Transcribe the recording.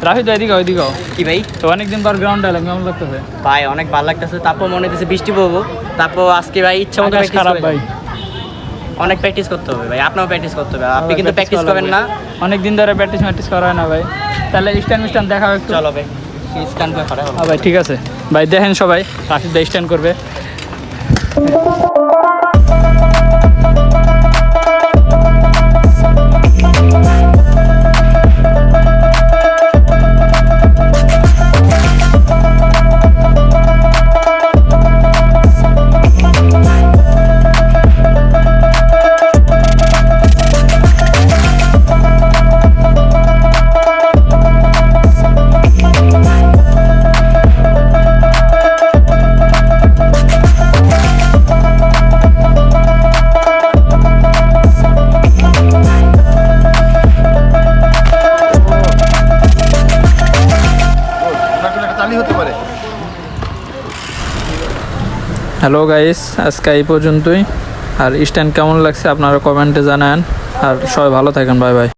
রাফিদ ভাই ওইদিকে কি ভাই? তো অনেকদিন পর গ্রাউন্ডে এলাম, কেমন লাগতেছে? ভাই অনেক ভালো লাগতেছে, তারপর মনে হচ্ছে বৃষ্টি পড়বো। তারপর আজকে ভাই ইচ্ছা মতো আকাশ খারাপ ভাই, অনেক প্র্যাকটিস করতে হবে ভাই, আপনারও প্র্যাকটিস করতে হবে। আপনি কিন্তু প্র্যাকটিস করবেন না। অনেক দিন ধরে প্র্যাকটিস করা হয় না ভাই। তাহলে স্ট্যান্ড দেখা হবে একটু। চলো ভাই স্ট্যান্ড করে খড়া হলো। হ্যাঁ ভাই ঠিক আছে ভাই, দেখেন সবাই রাফিদ ভাই স্ট্যান্ড করবে। হ্যালো গাইস, আজকে এই পর্যন্তই। আর স্ট্যান্ড কেমন লাগছে আপনারা কমেন্টে জানান। আর সবাই ভালো থাকেন, বাই বাই।